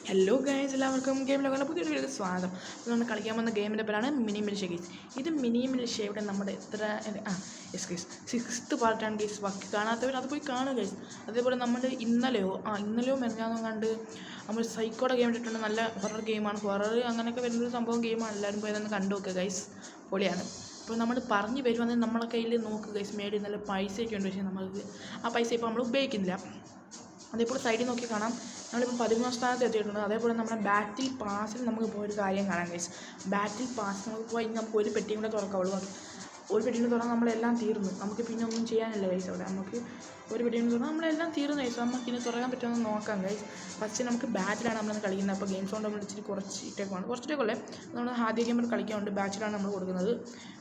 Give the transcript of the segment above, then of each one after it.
Hello guys, എല്ലാവർക്കും game ലോകയുടെ പുതിയൊരു video സ്വാഗതം. നമ്മൾ കളിക്കാൻ വന്ന ഗെയിമിൻ്റെ പേരാണ് മിനി മിൽഷ്യ ഗെയ്സ്. ഇത് മിനി മിൽഷ്യയുടെ നമ്മുടെ സിക്സ്ത് പാർട്ടാണ് ഗെയ്സ്. ബാക്കി കാണാത്തവർ അത് പോയി കാണുക ഗൈസ്. അതേപോലെ നമ്മൾ ഇന്നലെയോ മെനഞ്ഞാന്നോ കണ്ട് നമ്മൾ സൈക്കോയുടെ ഗെയിം ഇട്ടിട്ടുണ്ട്. നല്ല ഹൊറർ ഗെയിമാണ്. ഹൊറർ അങ്ങനെയൊക്കെ വരുന്നൊരു സംഭവം ഗെയിമാണ്. എല്ലാവരും പോയി അതൊന്ന് കണ്ടു നോക്കുക ഗൈസ്. പൊളിയാണ്. അപ്പോൾ നമ്മൾ പറഞ്ഞു വരുവാണെങ്കിൽ നമ്മളെ കയ്യിൽ നോക്കുക ഗൈസ്, മേടി നല്ല പൈസയൊക്കെ ഉണ്ട്. പക്ഷേ നമുക്ക് ആ പൈസ ഇപ്പോൾ നമ്മൾ ഉപയോഗിക്കുന്നില്ല. അതേപോലെ സൈഡിൽ നോക്കി കാണാം, നമ്മളിപ്പോൾ 13 സ്ഥാനത്ത് എത്തിയിട്ടുണ്ട്. അതേപോലെ നമ്മുടെ ബാറ്റിൽ പാസിൽ നമുക്ക് ഇപ്പോൾ ഒരു കാര്യം കാണാം ഗൈസ്. ബാറ്റിൽ പാസ് നമുക്ക് പോയി നമുക്ക് ഒരു പെട്ടിയും കൂടെ തുറക്കാവുള്ളൂ. ഒരു പെട്ടിയും കൂടെ തുറന്നാൽ നമ്മളെല്ലാം തീർന്നു. നമുക്ക് പിന്നെ ഒന്നും ചെയ്യാനില്ല ഗൈസ്. അവിടെ നമുക്ക് ഒരു പെട്ടിയും കൂടെ തുറന്നാൽ നമ്മളെല്ലാം തീർന്നു ഗൈസ്. നമുക്ക് ഇനി തുറക്കാൻ പറ്റുമെന്ന് നോക്കാം ഗൈസ്. ഫസ്റ്റ് നമുക്ക് ബാറ്റിലാണ് നമ്മളന്ന് കളിക്കുന്നത്. അപ്പോൾ ഗെയിം സൗണ്ട് നമ്മൾ ഇച്ചിരി കുറച്ചിട്ടേക്കുള്ളേ. നമ്മൾ ആദ്യ ഗെയിമിൽ കളിക്കാറുണ്ട്. ബാച്ചിലാണ് നമ്മൾ കൊടുക്കുന്നത്.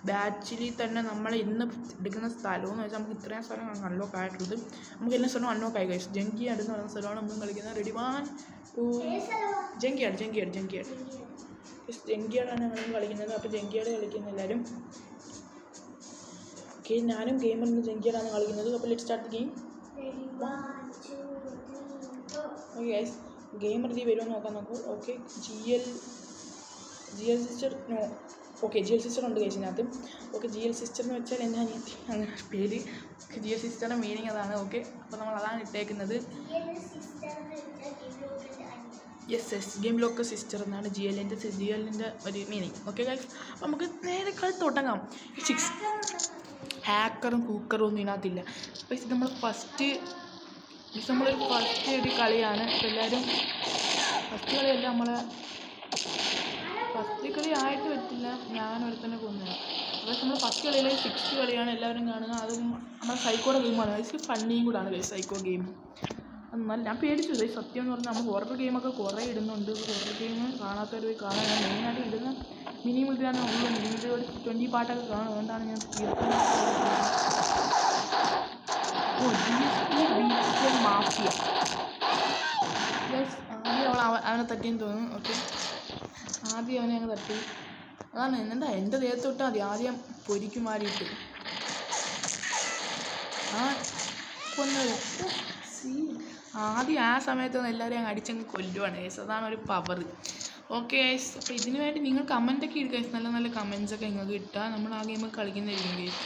ബാച്ചിൽ തന്നെ നമ്മൾ ഇന്ന് എടുക്കുന്ന സ്ഥലമെന്ന് വെച്ചാൽ നമുക്ക് ഇത്രയും സ്ഥലം അൺലോക്ക് ആയിട്ടുള്ളത്. നമുക്ക് എല്ലാ സ്ഥലവും അൺലോക്ക് ആയി ഗൈസ്. ജങ്കിയാട് എന്ന് പറയുന്ന സ്ഥലമാണ് നമ്മൾ കളിക്കുന്നത്. റെഡി 1 2 ജങ്കിയാടാണ് നമ്മൾ കളിക്കുന്നത്. അപ്പോൾ ജങ്കിയാട് കളിക്കുന്ന എല്ലാവരും ഓക്കെ. ഞാനും ഗെയിമിൽ ജങ്കിയാടാണ് കളിക്കുന്നത്. അപ്പോൾ let start the game. Okay guys, game ready വരുമെന്ന് നോക്കൂ. Okay, G L sister okay, G L sister ഉണ്ട് ഗൈസിനകത്ത്. ഓക്കെ, ജി എൽ സിസ്റ്റർ എന്ന് വെച്ചാൽ എൻ്റെ അനിയത്തി, അങ്ങനെ പേര്. ജി എൽ സിസ്റ്ററിൻ്റെ മീനിങ് അതാണ്. ഓക്കെ, അപ്പോൾ നമ്മൾ അതാണ് ഇട്ടേക്കുന്നത്. യെസ്, ഗെയിം ലോക്ക് സിസ്റ്റർ എന്നാണ് ജി എല്ലിൻ്റെ ഒരു മീനിങ്. ഓക്കെ ഗൈസ്, അപ്പോൾ നമുക്ക് നേരെ കളി തുടങ്ങാം. ഹാക്കറും കൂക്കറും ഒന്നും ഇതിനകത്തില്ല. അപ്പോൾ ഇത് നമ്മളൊരു ഫസ്റ്റ് ഒരു കളിയാണ്. അപ്പോൾ എല്ലാവരും ഫസ്റ്റ് കളിയല്ല, ഫസ്റ്റ് കളി ആയിട്ട് പറ്റില്ല. ഞാനൊരുത്തന്നെ കൊന്നത്. അപ്പോൾ നമ്മൾ ഫസ്റ്റ് കളിയിൽ 6th കളിയാണ്. എല്ലാവരും കാണുക. അതും നമ്മുടെ സൈക്കോയുടെ ഗെയിമാണ്. ഇത് ഫണ്ണിയും കൂടാണ് ഗൈസ്. സൈക്കോ ഗെയിം എന്നാൽ ഞാൻ പേടിച്ചു ഗൈസ്. സത്യം എന്ന് പറഞ്ഞാൽ നമ്മൾ ഹൊറർ ഗെയിമൊക്കെ കുറേ ഇടുന്നുണ്ട്. ഹൊറർ ഗെയിം കാണാത്തവർ പോയി കാണാൻ. ഞാൻ മെയിനായിട്ട് ഇടുന്ന മിനി മിൽഷ്യാണ്. മിനി മിൽഷ്യ ഒരു 20 പാട്ടൊക്കെ കാണും. അതുകൊണ്ടാണ് ഞാൻ മാഫിയ ഗൈസ്. ആദ്യം അവനെ തട്ടിയെന്ന് തോന്നുന്നു. ഓക്കെ, ആദ്യം അവനെ അങ്ങ് തട്ടി. അതാണ് എൻ്റെ ദേഹത്ത് തൊട്ടാൽ മതി. ആദ്യം പൊരിക്കും മാറിയിട്ട് കൊന്നത്. ആദ്യം ആ സമയത്തൊന്നും എല്ലാവരെയും അങ്ങ് അടിച്ചങ്ങ് കൊല്ലുവാണ് ഗൈസ്. അതാണ് ഒരു പവർ. ഓക്കെ ഗൈസ്, അപ്പോൾ ഇതിന് വേണ്ടി നിങ്ങൾ കമൻറ്റൊക്കെ ഇടുക ഗൈസ്. നല്ല നല്ല കമൻസൊക്കെ നിങ്ങൾക്ക് ഇട്ടാൽ നമ്മൾ ആ ഗെയിം കളിക്കുന്നതായിരിക്കും ഗൈസ്.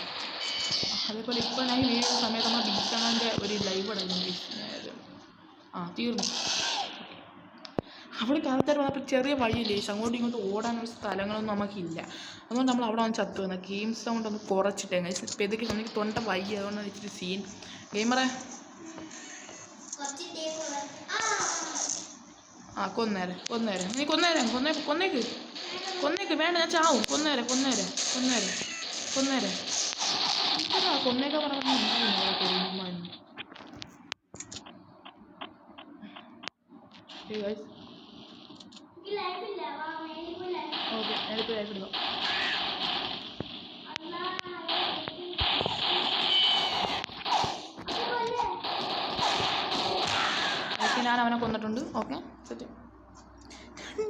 അതേപോലെ ഇപ്പോൾ ഞാൻ ഈ വീഡിയോ സമയത്ത് നമ്മൾ ബീച്ചാണൻ്റെ ഒരു ലൈവ് അടങ്ങും ഗൈസ്. തീർന്നു. അവിടെ ആൾക്കാർ വന്നപ്പോൾ ചെറിയ വഴിയില്ലേ ഗൈസ്, അങ്ങോട്ടും ഇങ്ങോട്ടും ഓടാനുള്ള സ്ഥലങ്ങളൊന്നും നമുക്കില്ല. അതുകൊണ്ട് നമ്മൾ അവിടെ വന്ന് ചത്തു വന്നത്. ഗെയിം സൗണ്ട് ഒന്ന് കുറച്ചിട്ടേ ഗൈസ്. ഇപ്പോൾ ഇതൊക്കെ നമുക്ക് തൊണ്ട വയ്യ, അതുകൊണ്ടാണ് ഇച്ചിരി സീൻ. ഗെയിമറെ കൊന്നേരം നീ കൊന്നേക്ക് വേണ്ട, ഞാൻ ചാവും. കൊന്നേരം കൊന്നേക്ക പറഞ്ഞു. ഓക്കെ, നേരത്തെ ലൈഫ് എടുക്കാം. ഞാൻ അവനെ കൊന്നിട്ടുണ്ട്. Okay, set.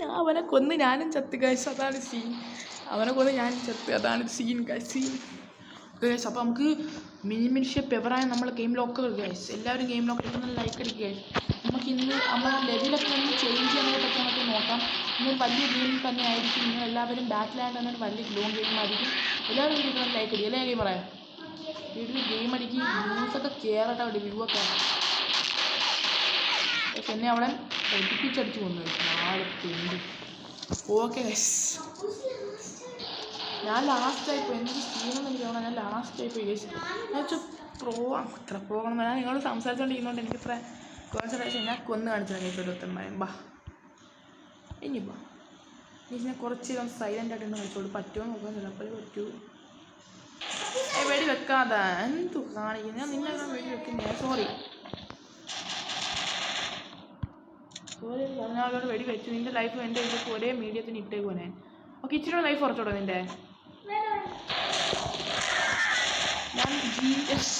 ഞാൻ അവനെ കൊന്ന് ഞാനും ചത്ത് ഗൈസ്. അതാണ് സീൻ. അവനെ കൊന്ന് ഞാനും ചത്ത്, അതാണ് സീൻ ഗൈസ്. ഓക്കെ ഗൈസ്, അപ്പോൾ നമുക്ക് മിനി മിൽഷ്യ പെവറായ നമ്മൾ ഗെയിം ലോക്ക് ഗൈസ്. എല്ലാവരും ഗെയിം ലോക്ക് ഇട്ട് ലൈക്ക് അടിക്കുക ഗൈസ്. നമുക്ക് ഇന്ന് നമ്മുടെ ലെവലൊക്കെ ഒന്ന് ചേഞ്ച് ചെയ്യാനൊക്കെ പറ്റി നമുക്ക് നോക്കാം. ഇന്നൊരു വലിയ ഗെയിം തന്നെ ആയിരിക്കും. നിങ്ങൾ എല്ലാവരും ബാറ്റിലായിട്ട് തന്നെ ഒരു വലിയ ലോങ് ഗെയിമായിരിക്കും. എല്ലാവരും വീഡിയോ ലൈക്ക് അടിക്കുക അല്ലേ ഗെയിം പറയാം. വീട്ടിൽ ഗെയിം അടിക്കും, ന്യൂസൊക്കെ കയറട്ടെ. അവിടെ വ്യൂ ഒക്കെ എന്നെ അവിടെ ഒടിപ്പിച്ചടിച്ച് കൊന്നു. ഓക്കെ ഗൈസ്, ഞാൻ ലാസ്റ്റായിപ്പോയി. എനിക്ക് സീനൊന്നും എനിക്ക് തോന്നണം. ഞാൻ ലാസ്റ്റായിപ്പോയി ഗൈസ്. ഞാൻ വെച്ചാൽ ഇത്ര പ്രോഗ്രാം ഞാൻ നിങ്ങളോട് സംസാരിച്ചുകൊണ്ടിരിക്കുന്നതുകൊണ്ട് എനിക്ക് ഇത്ര കോൺസെൻട്രേഷൻ. ഞാൻ കൊന്ന് കാണിച്ചത് ഗൈസ്. ഒരുത്തന്മാരും ഇനി ഞാൻ കുറച്ച് സൈലൻ്റ് ആയിട്ടൊന്ന് കളിച്ചോളൂ. പറ്റുമോ നോക്കാൻ. ചിലപ്പോൾ പറ്റൂ. വെടി വെക്കാതെ എന്തു കാണിക്കുന്നത്. ഞാൻ നിന്നെ വെടി വെക്കുന്നത്. സോറി പറഞ്ഞാലോട് വെടി വെച്ചു. നിൻ്റെ ലൈഫ് എൻ്റെ ഇതിലേക്ക് ഒരേ മീഡിയത്തിന് ഇട്ടേക്കുവനെ. ഓക്കെ, ഇച്ചിരി ലൈഫ് കുറച്ചോടോ നിൻ്റെ. ഞാൻ GST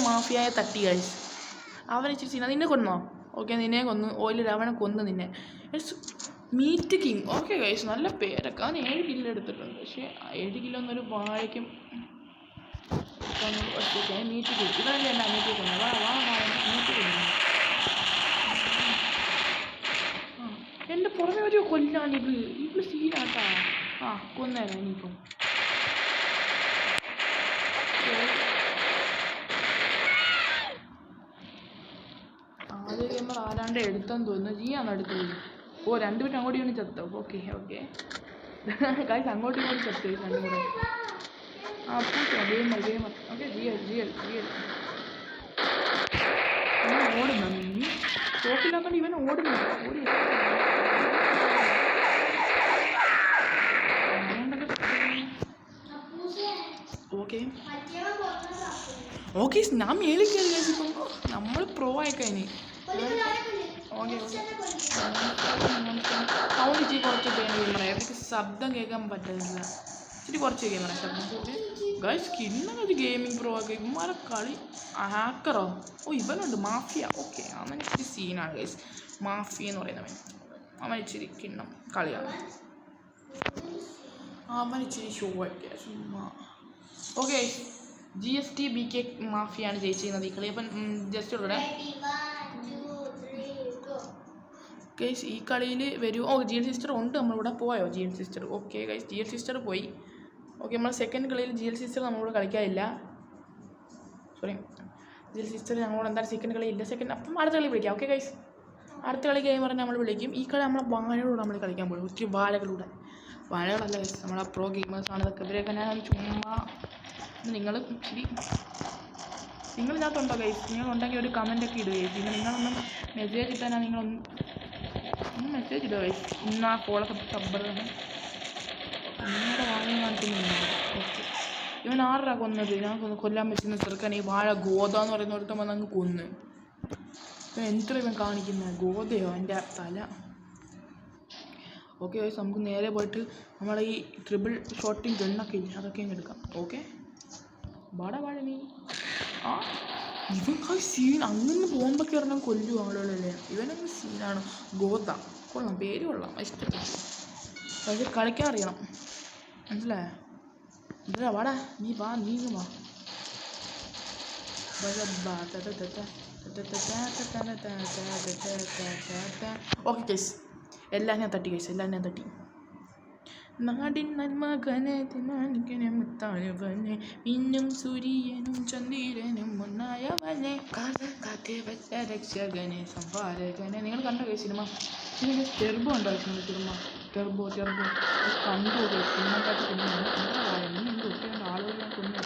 മാഫിയായ തട്ടി ഗൈസ്. അവനെ ഇച്ചിരി സീന. നിന്നെ കൊന്നോ? ഓക്കെ, നിന്നെ കൊന്നു. ഓയിലൊരു അവനെ കൊന്നു നിന്നെ. Meet king. ഓക്കെ ഗൈസ്, നല്ല പേരൊക്കെ. അവൻ 7 കിലോ എടുത്തിട്ടുണ്ട്. പക്ഷേ 7 കിലോ എന്നൊരു വാഴയ്ക്കും മീറ്റ് കിങ്. ഇവനല്ലേ എൻ്റെ അനിയത്തി കൊന്നത്. Meet king. എൻ്റെ പുറമെ ഒരു കൊല്ലാണിത്. ഇവള് സീനാട്ടാ. ആ കൊന്നേരാ ഇനിയിപ്പം. ആദ്യ ഗെയിമർ ആരാണ്ട് എടുത്തെന്ന് തോന്നുന്നു. ജിയാണ് എടുത്തത്. ഓ 2 മിനിറ്റ് അങ്ങോട്ട് ഇങ്ങനെ ചത്തോ. ഓക്കെ ഓക്കെ കാര്യം അങ്ങോട്ടും ഇങ്ങോട്ടും ചത്തു രണ്ടും കൂടെ. ആ പൂച്ചോ ഗെയിമർ ഓക്കെ. ജിയൽ ഓടുന്ന നീ ഷോക്കില്ലാത്തോണ്ട് ഇവൻ ഓടി ഓക്കെ ഓക്കെ. ഞാൻ മേളിൽ കയറി കഴിച്ചിപ്പം നമ്മൾ പ്രോ ആയിക്കഴിഞ്ഞ്. ഓക്കെ സൗണ്ട് ഇച്ചിരി കുറച്ച് ഗെയിമറ. എനിക്ക് ശബ്ദം കേൾക്കാൻ പറ്റുന്നില്ല. ഇച്ചിരി കുറച്ച് ഗെയിമറ ശബ്ദം. ഗൈസ് കിണ്ണൊക്കെ ഒരു ഗെയിമിംഗ് പ്രോ ഒക്കെ. ഇവന്മാരെ കളി ഹാക്കറോ. ഓ ഇവനുണ്ട് മാഫിയ. ഓക്കെ അവൻ ഇച്ചിരി സീനാണ് ഗൈസ്. മാഫിയ എന്ന് പറയുന്നവൻ അവൻ ഇച്ചിരി കിണ്ണം കളിയാണ്. അവൻ ഇച്ചിരി ഷോ ഒക്കെ ചുമ്മാ. ഓക്കെ GST BK മാഫിയാണ് ജയിച്ചിരുന്നത് ഈ കളി. അപ്പം ജസ്റ്റ് ഇവിടെ ഗൈസ് ഈ കളിയിൽ വരും. ഓ GL സിസ്റ്റർ ഉണ്ട് നമ്മളിവിടെ. പോയോ GL sister? Okay guys GL sister പോയി. ഓക്കെ നമ്മൾ സെക്കൻഡ് കളിയിൽ GL സിസ്റ്റർ നമ്മളിവിടെ കളിക്കാനില്ല. സോറി GL സിസ്റ്റർ നമ്മളോട് എന്തായാലും സെക്കൻഡ് കളി ഇല്ല. അപ്പം അടുത്ത കളി വിളിക്കാം. ഓക്കെ ഗൈസ് അടുത്ത കളി പറഞ്ഞാൽ നമ്മൾ വിളിക്കും. ഈ കളി നമ്മളെ വാഴകളോട് നമ്മൾ കളിക്കാൻ പോകും. ഒത്തിരി വാഴകളൂടെ. വാഴകളല്ല ഗൈസ് നമ്മളെ പ്രോ ഗെയിമേഴ്സാണ് ഇതൊക്കെ. ഇവരെയൊക്കെ ഞാൻ ചുമ്മാ നിങ്ങൾ ഇച്ചിരി നിങ്ങളിതിനകത്തുണ്ടോ ഗൈസ്? നിങ്ങളുണ്ടെങ്കിൽ ഒരു കമൻറ്റൊക്കെ ഇടുക ഗൈസ്. പിന്നെ നിങ്ങളൊന്നും മെസ്സേജ് ഇട്ടാൽ നിങ്ങളൊന്ന് മെസ്സേജ് ഇടുക ഗൈസ്. ഇന്ന് ആ ഫോളൊക്കെ സബ്ബറാണ് നിങ്ങളുടെ വാഴയും കാണിക്കുന്നുണ്ടോ? ഓക്കെ ഇവൻ 6 കൊന്നത്. ഞാൻ കൊല്ലാൻ പറ്റുന്ന ചെറുക്കാൻ ഈ വാഴ ഗോത എന്ന് പറയുന്ന ഒരുത്തം വന്ന് അങ്ങ് കൊന്ന്. ഇവൻ എന്തിനാ ഇവൻ കാണിക്കുന്നത്? ഗോതയോ എൻ്റെ തല. ഓക്കെ ഗൈസ് നമുക്ക് നേരെ പോയിട്ട് നമ്മളെ ഈ ട്രിപ്പിൾ ഷോട്ടിങ് ഗണ്ണൊക്കെ ഇല്ല അതൊക്കെ അങ്ങ് എടുക്കാം. ഓക്കെ വാഴ നീ ആ ഇവൻ സീൻ അങ്ങനെ ബോംബൊക്കെ ഇറങ്ങാൻ കൊല്ലും ആളുകളല്ലേ. ഇവനങ്ങ് സീനാണ്. ഗോത കൊള്ളാം, പേര് കൊള്ളാം, ഇഷ്ടപ്പെട്ടു. പക്ഷേ കളിക്കാൻ അറിയണം മനസ്സിലായോ? എന്താ വാടാ നീ വാ നീങ്ങ് വാ. ഓക്കെ കേസ് എല്ലാം ഞാൻ തട്ടി കേസ് എല്ലാം ഞാൻ തട്ടി. നാടിൻ നന്മകനെ മുത്തായവനെ ഇന്നും സൂര്യനും ചന്ദ്രനും ഒന്നായവനെ കാറ്റ് വെച്ച രക്ഷകനെ സംഹാരകനെ. നിങ്ങൾ കണ്ടോ കേസ് സിനിമ? ഇതിന് ടെർബോ ഉണ്ടോ സിനിമ? ടെർബോ കണ്ടു സിനിമക്കാട്ട് പിന്നെ ആളുകളെ കൊന്നു.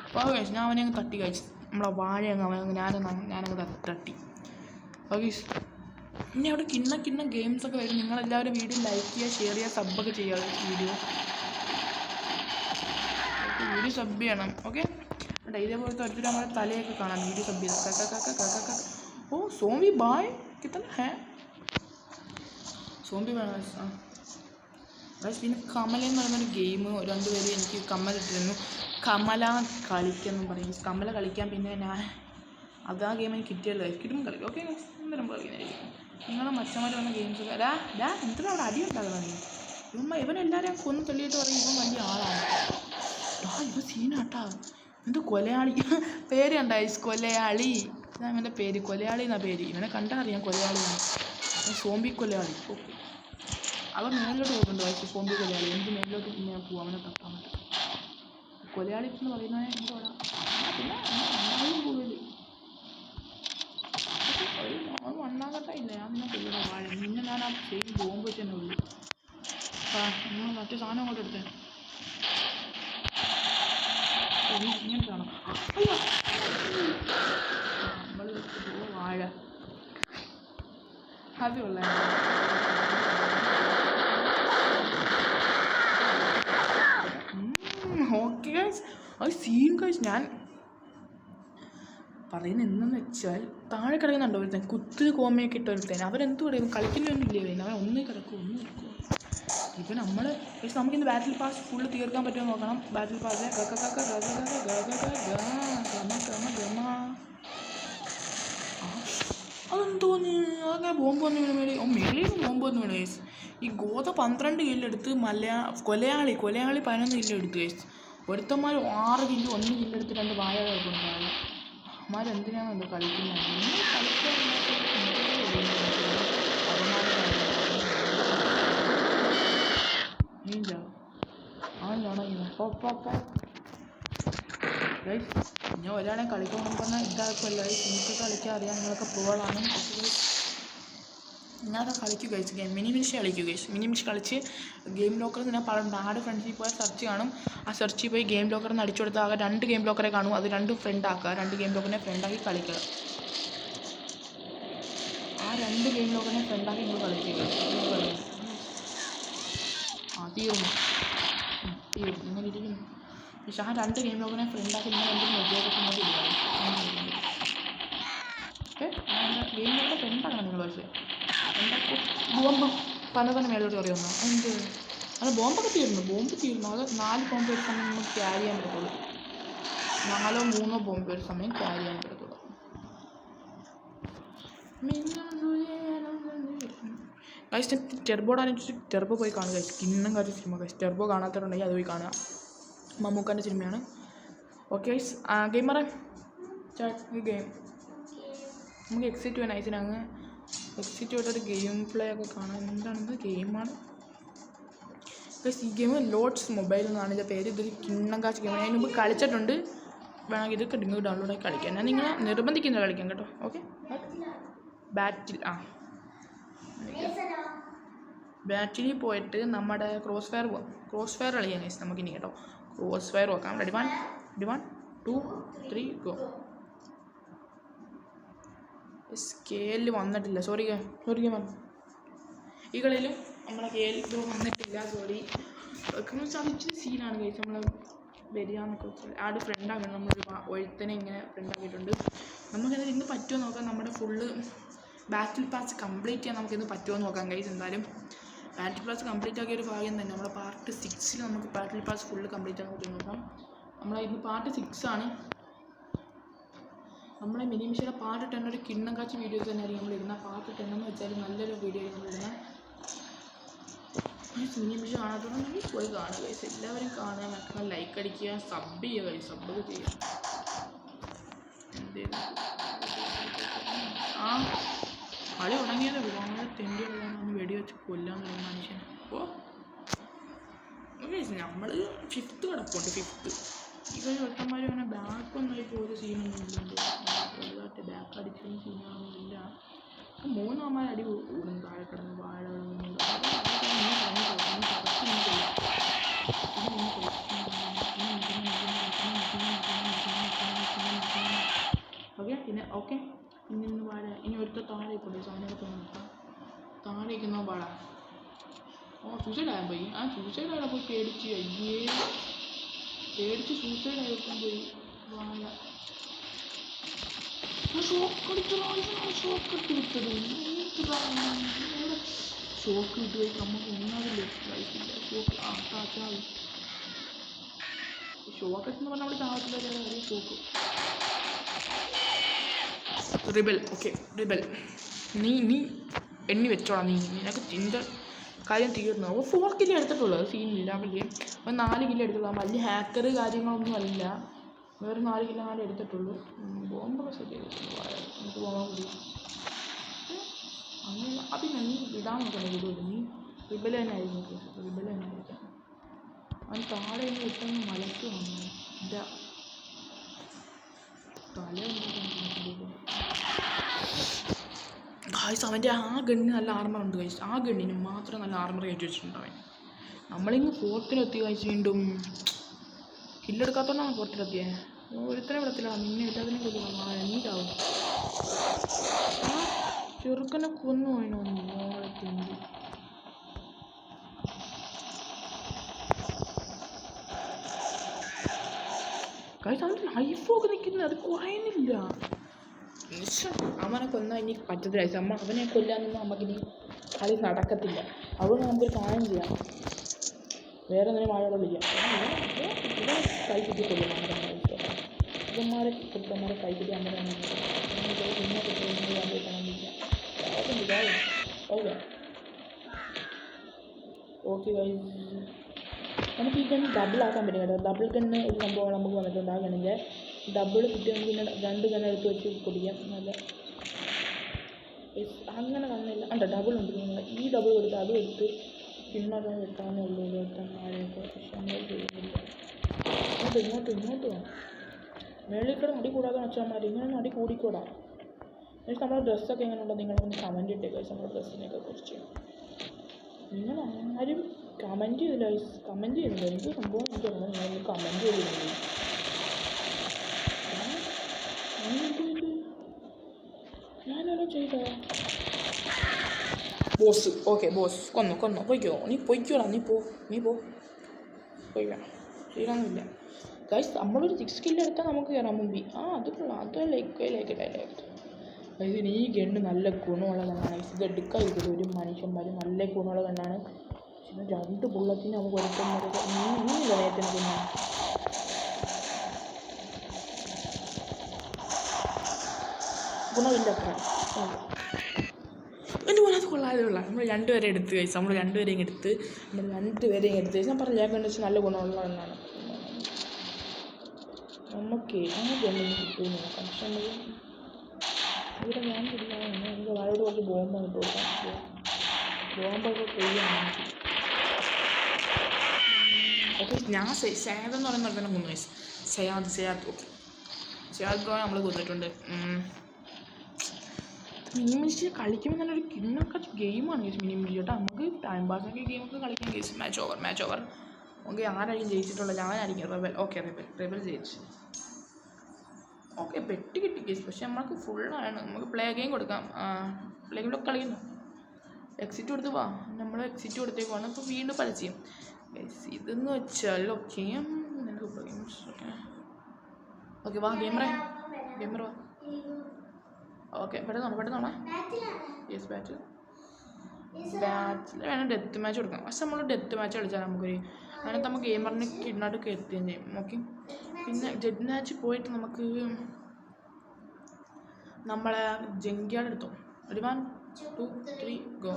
അപ്പോൾ കേസ് ഞാൻ അവനെ അങ്ങ് തട്ടി കഴിച്ചു. നമ്മളെ വാഴ അങ്ങ് ഞാനങ്ങ് തട്ടി. ഓക്കെ ഇനി അവിടെ കിണ്ണ ഗെയിംസൊക്കെ വരും. നിങ്ങളെല്ലാവരും വീഡിയോ ലൈക്ക് ചെയ്യുക, ഷെയർ ചെയ്യുക, സബ്ബൊക്കെ ചെയ്യുക. വീഡിയോ സബ് ചെയ്യണം. ഓക്കെ ഇതേപോലത്തെ അടുത്തിട്ട് നമ്മുടെ തലയൊക്കെ കാണാം. വീഡിയോ സബ് ചെയ്ത് ഓ സോംബി ബായ് കിട്ടണ സോംബി വേണം. പിന്നെ കമല എന്ന് പറയുന്നൊരു ഗെയിം 2 പേര് എനിക്ക് കമ്മലിട്ടിരുന്നു. കമല കളിക്കെന്നും പറയും. കമല കളിക്കാൻ പിന്നെ ഞാൻ അതാ ഗെയിം എനിക്ക് കിട്ടിയല്ലോ. കിട്ടും കളി. ഓക്കെ എന്തായാലും കളിക്കുന്നതായിരിക്കും. നിങ്ങളെ മച്ചന്മാർ വന്ന ഗെയിംസൊക്കെ എന്തിനാ അവിടെ അടി ഉണ്ടാകുന്നത്? നീ ഇവനെല്ലാവരെയും കൊന്നു തള്ളിയിട്ട് പറയും ഇവൻ വലിയ ആളാണ്. ഇവ സീനാട്ടാ. എന്ത് കൊലയാളി പേര് കണ്ടായി കൊലയാളി. ഇതാ ഇവൻ്റെ പേര് കൊലയാളി എന്നാ പേര്. ഇവനെ കണ്ടാൽ അറിയാം കൊലയാളിയാണ്. സോംബി കൊലയാളി. ഓക്കെ അവൻ മേലോട്ട് പോകുന്നുണ്ട് വയസ്സ്. സോംബി കൊലയാളി എനിക്ക് മേലോട്ട് പിന്നെ പോവാം. അവനെ തട്ടാൻ പറ്റും. കൊലയാളി എന്ന് പറയുന്നത് എന്താ പിന്നെ കൂടുതൽ മണ്ണാകട്ടയില്ല. ഞാൻ നിന്നെ കൊല്ലണം വാഴ. നിന്നെ ഞാൻ ആ സെയിം ബോംബ് വെച്ച് തന്നെ ഉള്ളൂ. നിങ്ങൾ മറ്റേ സാധനം അങ്ങോട്ട് എടുത്തേ. ഇങ്ങനെ കാണാം നമ്മൾ വാഴ അത് കൊള്ളാം. ഓക്കെ ഗൈസ് അത് സീൻ ഗൈസ്. ഞാൻ പറയുന്നത് എന്തെന്ന് വെച്ചാൽ താഴെ കിടക്കുന്നുണ്ടോ ഒരുത്തൻ കുത്ത് കോമയൊക്കെ ഇട്ട ഒരുത്തൻ. അവരെന്ത് പറയുന്നു? കളിക്കുന്നൊന്നുമില്ലേ അവൻ? ഒന്ന് കിടക്കും. ഇപ്പം നമ്മൾ പക്ഷേ നമുക്കിന്ന് ബാറ്റിൽ പാസ് ഫുള്ള് തീർക്കാൻ പറ്റുമെന്ന് നോക്കണം. ബാറ്റിൽ പാസ് അതെന്തോന്ന് അങ്ങനെ ബോംബ് വന്ന് വീണ് മേടി. മേളിയിൽ ബോംബ് വന്ന് വീണ് കേസ്. ഈ ഗോത 12 കില്ലെടുത്ത് കൊലയാളി 11 കില്ലെടുത്തു കേസ്. ഒരുത്തന്മാർ 6 കില്ല് 1 കില്ലെടുത്ത് 2 വാഴകളൊക്കെ ഉണ്ടാകും. അമ്മാരെന്തിനാണല്ലോ കളിക്കുന്നത്? നിങ്ങൾ കളിക്കാൻ ഞാൻ ഒരാളെ കളിക്കാൻ പറഞ്ഞാൽ ഇതാക്കുമല്ല, എനിക്ക് കളിക്കാൻ അറിയാം, നിങ്ങളൊക്കെ പ്രോളാണ്. ഞാനത് കളിക്കും കഴിച്ച് ഗെയിം മിനിമിഷ് കളിക്കും കഴിച്ച് മിനിമിഷ് കളിച്ച് ഗെയിം ലോക്കറിൽ ഞാൻ നാട് ഫ്രണ്ട്സിൽ പോയാൽ സെർച്ച് കാണും. ആ സെർച്ചിൽ പോയി ഗെയിം ലോക്കറിൽ നിന്ന് അടിച്ചു കൊടുത്താൽ ആകെ 2 ഗെയിം ലോക്കറെ കാണും. അത് 2 ഫ്രണ്ടാക്കുക, 2 ഗെയിം ലോക്കറിനെ ഫ്രണ്ടാക്കി കളിക്കുക. ആ 2 ഗെയിം ലോക്കറിനെ ഫ്രണ്ടാക്കി നിങ്ങൾ കളിക്കുക. തീർന്നു ഇങ്ങനെ ഇരിക്കുന്നു. പക്ഷെ ആ 2 ഗെയിം ലോക്കറിനെ ഫ്രണ്ടാക്കി നിങ്ങൾ എന്തെങ്കിലും ഉപയോഗത്തിനോട് ഇല്ല. ഗെയിം ലോക്കറെ ഫ്രണ്ടാക്കണം നിങ്ങൾ. പക്ഷേ ബോംബ് പനതന്നെ മേലോട്ട് പറയുന്നു. എന്ത് അത് ബോംബൊക്കെ തീർന്നു. അത് 4 ബോംബ് ഒരു സമയം നമുക്ക് ക്യാരി ചെയ്യാൻ പറ്റത്തുള്ളൂ. 4 or 3 ബോംബ് ഒരു സമയം ക്യാരി ചെയ്യാൻ പറ്റത്തുള്ളൂ. ടെർബോടെ ടെർബോ പോയി കാണുക. കിണ്ണം കാര്യം സിനിമ ടെർബോ കാണാത്തവരുണ്ടെങ്കിൽ അത് പോയി കാണുക. മമ്മൂക്കാൻ്റെ സിനിമയാണ്. ഓക്കെ ഗെയിമറെ ഗെയിം നമുക്ക് എക്സിറ്റ് ചെയ്യാൻ ഐസിനങ്ങ് എക്സിറ്റ് ചെയ്തിട്ടൊരു ഗെയിം പ്ലേ ഒക്കെ കാണാൻ. എന്താണെന്ന് ഗെയിമാണ് ഈ ഗെയിം ലോഡ്സ് മൊബൈൽ എന്നാണ് ഇതിൻ്റെ പേര്. ഇതൊരു കിണ്ണം കാശ് ഗെയിമാണ്. അതിന് മുമ്പ് കളിച്ചിട്ടുണ്ട്. വേണമെങ്കിൽ ഇതൊക്കെ നിങ്ങൾ ഡൗൺലോഡായി കളിക്കാം. ഞാൻ നിങ്ങളെ നിർബന്ധിക്കുന്നത് കളിക്കാം കേട്ടോ. ഓക്കെ ബാറ്റിൽ പോയിട്ട് നമ്മുടെ ക്രോസ് ഫയർ കളിക്കാൻ കഴിച്ചു നമുക്കിനി കേട്ടോ. ക്രോസ് ഫയർ നോക്കാം. Ready 1 2 3 go. സ്കെയിലിൽ വന്നിട്ടില്ല. Sorry ma'am. ഈ കളിയിലും നമ്മളെ കേളിൽ വന്നിട്ടില്ല. സോറി. ഇച്ചിരി സീനാണ് കഴിച്ച് നമ്മൾ വരികയെന്നൊക്കെ വെച്ചാൽ ആട് ഫ്രണ്ടാക്കണം. നമ്മളൊരു ഒരുത്തനെ ഇങ്ങനെ ഫ്രണ്ടാക്കിയിട്ടുണ്ട്. നമുക്കെന്തായാലും ഇന്ന് പറ്റുമോ നോക്കാം. നമ്മുടെ ഫുള്ള് ബാറ്റിൽ പാസ് കംപ്ലീറ്റ് ചെയ്യാൻ നമുക്കിന്ന് പറ്റുമോ നോക്കാം കഴിച്ച്. എന്തായാലും ബാറ്റിൽ പാസ് കംപ്ലീറ്റ് ആക്കിയൊരു ഭാഗ്യം തന്നെ. നമ്മുടെ പാർട്ട് 6 നമുക്ക് ബാറ്റിൽ പാസ് ഫുള്ള് കംപ്ലീറ്റ് ആക്കാൻ പറ്റുമോ നോക്കാം. നമ്മളെ ഇന്ന് പാർട്ട് 6 ആണ്. നമ്മളെ മിനിമിഷയുടെ പാർട്ട് 10 ഒരു കിണ്ണം കാച്ച് വീഡിയോസ് തന്നെയായിരിക്കും നമ്മളിടുന്ന. പാർട്ട് 10 എന്ന് വെച്ചാൽ നല്ലൊരു വീഡിയോ ആയിരിക്കും നമ്മളിടുന്നത്. മിനിമിഷ കാണാത്തുണ്ടെങ്കിൽ പോയി കാണുക ഗൈസ്. എല്ലാവരും കാണുക, മാക്സിമം ലൈക്ക് അടിക്കുക, സബ് ചെയ്യുക ഗൈസ്. സബ്ബൊക്കെ ചെയ്യുക. കളി തുടങ്ങിയാലോ വളരെ തെണ്ടിയുള്ളതാണ്. വെടിവെച്ച് കൊല്ലാൻ തുടങ്ങും മനുഷ്യൻ. അപ്പോൾ നമ്മൾ 5th കിടപ്പുണ്ട്. 5th ഇവർ വെട്ടന്മാർ അങ്ങനെ ബാക്കൊന്നും ആയിട്ട് ഒരു സീനൊന്നും ഇല്ലല്ലോ. വലുതായിട്ട് ബാക്ക് അടിക്കുന്ന സീനാണെന്നില്ല. 3 അമ്മമാർ അടി കൂടും താഴെ കിടന്ന് വാഴ കിടന്നുണ്ട്. ഓക്കെ പിന്നെ വാഴ ഇനി ഒരുത്ത താഴെ പോയി സാധനമൊക്കെ നോക്കാം. താഴേക്കുന്ന വാഴ സൂസൈഡ് ആയാൽ പോയി. സൂസൈഡ് ആയാൽ പോയി പേടിച്ച് സൂസൈഡ് ആയപ്പോൾ പോയി വാഴ ഷോക്ക് വിട്ടത്. ഷോക്ക് വിട്ട് പോയി നമുക്ക് ഒന്നാമത് ലൈഫില്ല. ഷോക്ക് എന്ന് പറഞ്ഞാൽ അവിടെ ചാവത്തില്ല. Shock rebel. ഓക്കെ റിബൽ നീ എണ്ണി വെച്ചോളാം. നിനക്ക് ചിന്ത കാര്യം തീർന്നു. അപ്പോൾ 4 കിലോ എടുത്തിട്ടുള്ളൂ. അത് സീനില്ല. വലിയ 4 കിലോ എടുത്തുള്ളൂ. വലിയ ഹാക്കർ കാര്യങ്ങളൊന്നും അല്ല. വേറെ 4 കിലോ എടുത്തിട്ടുള്ളൂ. ബോംബൊക്കെ സെറ്റ് ചെയ്തിട്ടുണ്ട്. നമുക്ക് പോകാൻ കൂടി അങ്ങനെ അതിന് നീ വിടാൻ നോക്കണേ. വിടുമല്ലോ നീ. റിബൽ തന്നെ ആയിരിക്കും. റിബൽ തന്നെ ആയിരിക്കാം. അവൻ താഴെ ഇന്ന് ഇട്ടൊന്ന് മലക്ക് വന്നു. ഇതാ തല ഗായ്സ്. അവൻ്റെ ആ ഗണ്ണിന് നല്ല ആർമർ ഉണ്ട് ഗായ്സ്. ആ ഗണ്ണിന് മാത്രം നല്ല ആർമർ കയറ്റി വെച്ചിട്ടുണ്ട് അവൻ. നമ്മളിങ്ങ് 4th ഗായ്സ്. വീണ്ടും കില്ലെടുക്കാത്തോണ്ടാണ് 4th ഒരുത്തനെ വിടത്തില്ല. നിന്നെ എല്ലാത്തിനും കൊല്ലണം. നീരാവും. ചെറുക്കനെ കൊന്നു പോയിനോ മോളെത്തിണ്ട്. ഗായ്സ് അവൻ്റെ ലൈഫൊക്കെ നിൽക്കുന്നത് അത് കുറയുന്നില്ല. അവനെ കൊന്നാൽ ഇനി പറ്റത്തില്ല. അവനെ കൊല്ലാനൊന്നും നമുക്കിനി കളി നടക്കത്തില്ല. അതുകൊണ്ട് നമുക്കൊരു കാര്യം ചെയ്യാം. വേറെ എന്തെങ്കിലും വാഴ വിളിക്കാം. കൈ കിട്ടി കൊല്ലുന്നു. ഇവന്മാരെ കൈ കിട്ടി അമ്മ ഓക്കെ ഗൈസ്. നമുക്ക് ഈ ഗണ്ണ് ഡബിളാക്കാൻ പറ്റും കേട്ടോ. ഡബിൾ ഗണ്ണ് ഒരു സംഭവം നമുക്ക് വന്നിട്ടുണ്ട്. ആ ഗണ്ണിൻ്റെ ഡബിൾ കിട്ടി നമുക്ക് പിന്നെ 2 ഗണ്ണ് എടുത്ത് വെച്ച് പൊടിക്കാം. നല്ല അങ്ങനെ വന്നില്ല. ഡബിൾ ഉണ്ട്. നിങ്ങൾ ഈ ഡബിൾ കൊടുത്ത് അതും എടുത്ത് കിണ്ണറ വെട്ടാനുള്ളൂ വെട്ടാനാരെയൊക്കെ പക്ഷെ നമ്മൾ ചെയ്യുന്നില്ല. ഇങ്ങോട്ട് വേണം മേളിൽ കൂടെ നടി കൂടാതെ വെച്ചാൽ ഇങ്ങനെ നടി കൂടിക്കൂടാ. എന്നിട്ട് നമ്മുടെ ഡ്രസ്സൊക്കെ എങ്ങനെയുണ്ടോ നിങ്ങളൊന്ന് കമൻറ്റ് ഇട്ടേ ഗൈസ്. നമ്മുടെ ഡ്രസ്സിനെയൊക്കെ കുറിച്ച് നിങ്ങൾ ആരും കമൻറ്റ് ചെയ്തില്ല ഗൈസ്. കമൻറ്റ് ചെയ്യുന്നില്ല. എനിക്ക് സംഭവം എനിക്കറിയാം. നിങ്ങളൊന്ന് കമൻറ്റ് ചെയ്തില്ല. ഞാനോ ചെയ്തോ ബോസ്? ഓക്കെ ബോസ് കൊന്നു പൊയ്ക്കോ. നീ പൊയ്ക്കോടാ. നീ പോ പോയിക്കോ. ചെയ്യണമെന്നില്ല ഗൈസ്. നമ്മളൊരു 6 കില്ല് എടുത്താൽ നമുക്ക് കയറാം മുമ്പിൽ. അത് കൊള്ളാം. അത് ലൈക്ക് ഇതിന് ഈ ഗണ്ണ് നല്ല ഗുണമുള്ള ഗണ്ണാണ്. ഇത് എടുക്കാതിരിക്കുന്നത് ഒരു മനുഷ്യന്മാർ നല്ല ഗുണമുള്ള ഗണ്ണാണ്. പിന്നെ 2 ബുള്ളറ്റിന് നമുക്ക് ഒരിക്കലും നീല നേരത്തിന് ഗുണമാണ്. ഗുണമില്ല അത്ര എൻ്റെ പോലെ. അത് കൊള്ളാതെയുള്ള നമ്മൾ 2 പേരെ എടുത്ത് കഴിച്ചു. നമ്മൾ 2 പേരെയും എടുത്ത് ഞാൻ പറഞ്ഞ ഞാൻ കണ്ടു നല്ല ഗുണമുള്ള ഗണ്ണാണ്. നമുക്ക് ആ ഗണ്ണിന് കിട്ടുമെന്ന് നോക്കാം. പക്ഷെ നമുക്ക് ഇവിടെ ഞാൻ ഇല്ല. നമുക്ക് വാഴയോട് കുറച്ച് ബോംബ് ഇട്ട് കൊടുക്കാം. ബോംബൊക്കെ ഫ്രീയാണ്. ഓക്കെ ഞാൻ സയാദ് എന്ന് പറയുന്ന തന്നെ 3 വയസ്സ്. സയാദ് ഓക്കെ. സയാദ് ബ്രോ നമ്മൾ കൊന്നിട്ടുണ്ട്. മിനിമിഷി കളിക്കുമ്പോൾ നല്ലൊരു കിണ്ണൊക്കെ ഗെയിമാണ് കേസ് മിനിമിഷി കേട്ടോ. നമുക്ക് ടൈം പാസ്സൊക്കെ ഗെയിമൊക്കെ കളിക്കാം കേസ്. Match over okay. ആരായിരിക്കും ജയിച്ചിട്ടുള്ളത്? ഞാനായിരിക്കും റെബൽ. ഓക്കെ റെബൽ ജയിച്ചു. ഓക്കെ പെട്ടി കിട്ടി കേസ്. പക്ഷെ നമ്മൾക്ക് ഫുള്ളാണ്. നമുക്ക് പ്ലേ ഗെയിം കൊടുക്കാം. പ്ലേ ഗെയിമിലൊക്കെ കളിക്കുന്നു. എക്സിറ്റ് കൊടുത്ത് വാ. നമ്മൾ എക്സിറ്റ് കൊടുത്തേക്കുവാണ്. ഇപ്പോൾ വീണ്ടും പരസ്യം ഗൈസ്. ഇതെന്ന് വെച്ചാൽ ഓക്കെ ഓക്കെ വാ ഗെയിമർ വാ. ഓക്കെ പെട്ടെന്ന് യെസ് ബാറ്റിൽ വേണം ഡെത്ത് മാച്ച് കൊടുക്കാം. പക്ഷെ നമ്മൾ ഡെത്ത് മാച്ച് കളിച്ചാൽ നമുക്കൊരു അതിനകത്ത് നമുക്ക് ഗെയിമറിന് കിഡ്നാട്ടൊക്കെ എത്തുകയും ചെയ്യും. ഓക്കെ പിന്നെ ഡെത്ത് മാച്ച് പോയിട്ട് നമുക്ക് നമ്മളെ ജങ്കിയാട് എടുത്തോ. 1 2 3 go.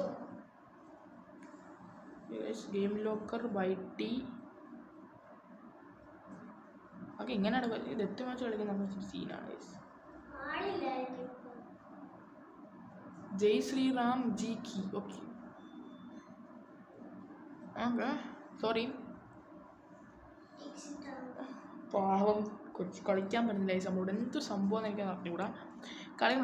Game locker YT. Okay ഇങ്ങനെയാണ് ഡെത്ത് മാച്ച് കളിക്കുന്നത്. നമ്മൾ സീനാണ് ജയ് ശ്രീറാം GK. ഓക്കെ സോറി പാവം കുറച്ച് കളിക്കാൻ പറ്റുന്നില്ല ഈ സംഭവം. എന്ത് സംഭവം എന്ന് എനിക്ക് അറിഞ്ഞുകൂടാ.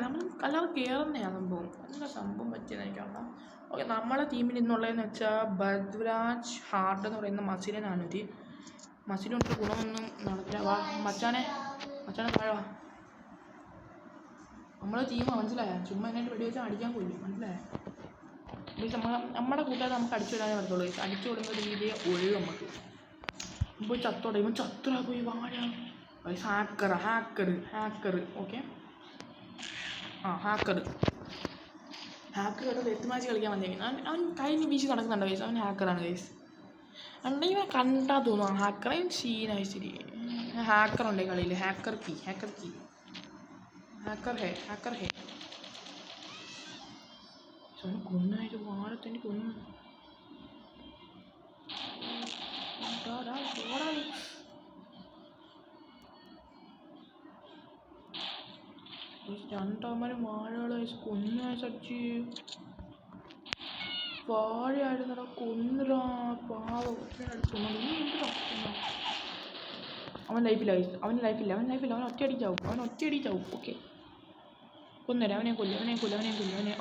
നമ്മൾ കല്ലാതെ കയറുന്നതാണ് സംഭവം. എന്താ സംഭവം പറ്റിയെന്ന് എനിക്കറിയാം. ഓക്കെ നമ്മളെ ടീമിൽ ഇന്നുള്ളതെന്ന് വെച്ചാൽ ബദ്രാജ് ഹാർഡ് എന്ന് പറയുന്ന മസിലെ 400. മസിലുകൊണ്ട് ഗുണമൊന്നും നടക്കില്ല. വാ മച്ചാനെ താഴെ വാ. നമ്മളെ ടീം മനസ്സിലായ ചുമ്മാ എന്നായിട്ട് വെടി വെച്ചാൽ അടിക്കാൻ കൊല്ലും. മനസ്സിലായേ? മീൻസ് നമ്മുടെ കൂട്ടുകാരെ നമുക്ക് അടിച്ചു വിടാനേ പറ്റത്തുള്ളൂ. അടിച്ചു വിടുന്ന ഒരു രീതിയെ ഉള്ളു നമുക്ക്. ഇപ്പോൾ ചത്തോടെ ഇവൻ ചത്തുറാ പോയി വാഴ. ഹാക്കർ ഓക്കെ ഹാക്കറുടെ ഡെത്ത് മാച്ച് കളിക്കാൻ വന്നേക്കുന്നത്. അവൻ കഴിഞ്ഞ് വീശി നടക്കുന്നുണ്ട് ഗൈസ്. അവൻ ഹാക്കറാണ് ഗൈസ്. അല്ലെങ്കിൽ ഇവനെ കണ്ടാൽ തോന്നുന്നു ഹാക്കറേയും സീനായി. ശരി ഹാക്കറുണ്ട് കളിയിൽ. ഹാക്കർ ഹേ കൊന്നായിട്ട് വാഴത്തന്നെ കൊന്നു. രണ്ടാമനും വാഴകളെ കൊന്നു സച്ച് വാഴയായിരുന്നടാ കൊന്നുരാ പാവം. അവൻ ലൈഫില്ല അവൻ ഒറ്റയടിച്ചാവും. ഓക്കെ കൊന്നേരം അവനെ കൊല്ലും.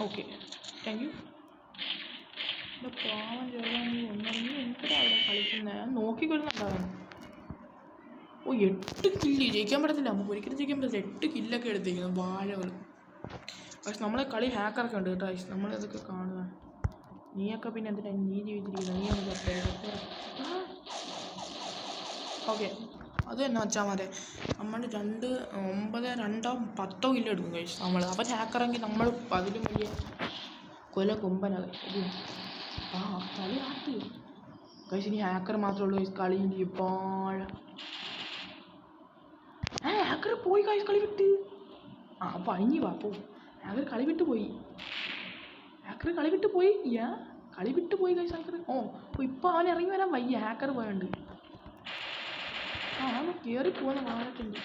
Okay thank U. പാവം ചേർന്ന് ഒന്നറിഞ്ഞ് എന്തിനാ അവിടെ കളിക്കുന്നത്? നോക്കിക്കൊള്ളുന്നുണ്ടാവൻ. 8 കില്ല് ജയിക്കാൻ പറ്റത്തില്ല. നമുക്ക് ഒരിക്കലും ജയിക്കാൻ പറ്റില്ല. 8 കില്ലൊക്കെ എടുത്തേക്കുന്നു വാഴകൾ. പക്ഷെ നമ്മളെ കളി ഹാക്കറൊക്കെ ഉണ്ട് കേട്ടോ. നമ്മളതൊക്കെ കാണുക. നീയൊക്കെ പിന്നെ എന്തിനാ നീ ജീവിച്ചിരിക്കുന്നത്? നീ ഓക്കെ അത് തന്നെ വെച്ചാൽ മതി. നമ്മൾ 2 9 2 10 കിലോ എടുക്കും കഴിച്ചു നമ്മൾ. അവൻ ഹാക്കറെങ്കിൽ നമ്മൾ 10 വലിയ കൊല കൊമ്പനാണ്. കളി ആട്ടി കഴിച്ച്. ഇനി ഹാക്കർ മാത്രമേ ഉള്ളൂ കളി. പാഴ ഹാക്കർ പോയി കഴിച്ച് കളി വിട്ട്. അപ്പോൾ അഞ്ഞി വാ പോ. ഹാക്കർ കളി വിട്ട് പോയി കഴിച്ച് ഹാക്കർ. ഇപ്പോൾ അവൻ ഇറങ്ങി വരാൻ വയ്യ. ഹാക്കർ പോയുണ്ട്. അവൻ കയറി പോകുന്ന വാഴത്തുണ്ട്.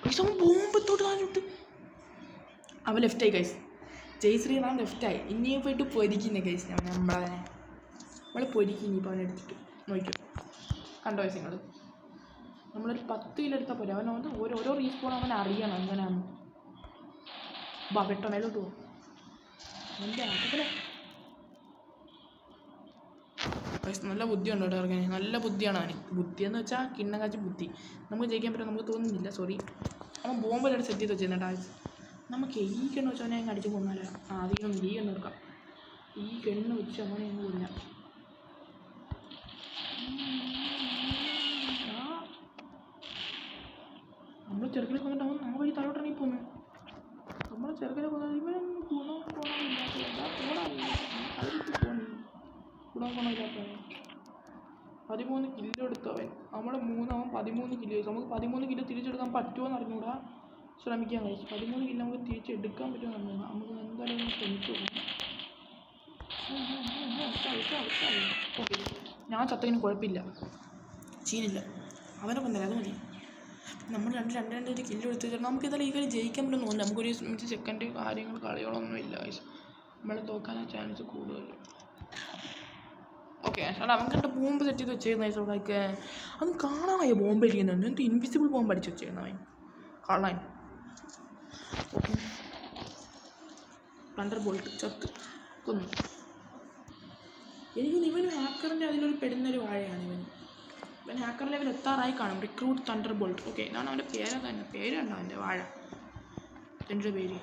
അവൻ ബോംബത്തോട്ട് താഴോട്ട്. അവൻ ലെഫ്റ്റായി കഴിച്ച്. ജയ് ശ്രീറാം ലെഫ്റ്റായി. ഇനിയും പോയിട്ട് പൊരിക്കുന്ന കഴിച്ച് നമ്മളതിനെ. നമ്മൾ പൊരിക്കും ഇനിയിപ്പോൾ അവനെടുത്തിട്ട് നോക്കും. കണ്ടോ നിങ്ങൾ, നമ്മളൊരു 10 കിലോ എടുത്താൽ പോരെ. അവൻ ഓരോ റീസ്പോൺ അവൻ അറിയണം എങ്ങനെയാണ്. പെട്ടോ മേലോട്ട് പോകും എൻ്റെ ആക്കത്തിലെ. നല്ല ബുദ്ധിയുണ്ട് കേട്ടോ ഇറങ്ങാൻ, നല്ല ബുദ്ധിയാണ് അവന്. ബുദ്ധിയെന്ന് വെച്ചാൽ കിണ്ണം കാച്ചി ബുദ്ധി. നമുക്ക് ജയിക്കാൻ പറ്റും നമുക്ക് തോന്നുന്നില്ല. സോറി, അവൻ ബോംബെല്ലാം സെറ്റ് ചെയ്ത് വെച്ചിരുന്നേട്ടാ. നമുക്ക് ഈ കണ്ണ് വെച്ച് അവനെ അങ്ങ് അടിച്ച് കൊന്നാലോ. അധികം ഈ കണ്ണ് എടുക്കാം. ഈ കണ്ണ് വെച്ച് അവനെ അങ്ങ് കൊല്ലാം. നമ്മൾ ചെറുക്കിനെ കൊന്നിട്ട് അവൻ ആ വഴി താഴോട്ടിറങ്ങി പോന്നു. നമ്മൾ ചെറുക്കിനെ കൊന്നത് ഇവനൊന്നും ഗുണമില്ലാത്തവൻ. 13 കിലോ എടുത്തവൻ. നമ്മൾ 3, അവൻ 13 കിലോ. നമുക്ക് 13 കിലോ തിരിച്ചെടുക്കാൻ പറ്റുമോ എന്ന് അറിഞ്ഞൂടാ. ശ്രമിക്കാൻ കഴിച്ചു. 13 കിലോ നമുക്ക് തിരിച്ചെടുക്കാൻ പറ്റുമോ എന്ന് അറിഞ്ഞൂടാ. നമുക്ക് എന്തായാലും ശ്രമിച്ചു നോക്കാം. ഓക്കെ, ഞാൻ ചത്തതിന് കുഴപ്പമില്ല, സീനില്ല. അവനെ കൊന്നല്ല, അത് മതി. നമ്മൾ രണ്ട് കിലോ എടുത്ത് വെച്ചാൽ നമുക്ക് ഇതെല്ലാം ഈ കളി ജയിക്കാൻ പറ്റുമെന്ന് തോന്നുന്നു. നമുക്കൊരു സെക്കൻഡ് കളികളൊന്നും ഇല്ല. നമ്മളെ തോക്കാനാ ചാൻസ് കൂടുതൽ. ഓക്കെ, ചേട്ടാ അവൻ കണ്ട ബോംബ് സെറ്റ് ചെയ്ത് വെച്ചേക്കുന്നതൊക്കെ അത് കാണാനായോ? ബോംബ് അടിക്കുന്നുണ്ട്. എന്നിട്ട് ഇൻവിസിബിൾ ബോംബ് അടിച്ച് വെച്ചേക്കുന്നവൻ കാണാൻ. ഓക്കെ, തണ്ടർ ബോൾട്ട് ചത്ത് കൊന്നു. എനിക്ക് ഇവൻ ഹാക്കറിൻ്റെ അതിലൊരു പെടുന്നൊരു വാഴയാണ് ഇവൻ ഹാക്കർ ലെവൽ എത്താറായി കാണും. Recruit thunder bolt. ഓക്കെ, ഞാൻ അവൻ്റെ പേര് തന്നെ, പേരുണ്ടോ അവൻ്റെ വാഴ? എൻ്റെ പേര്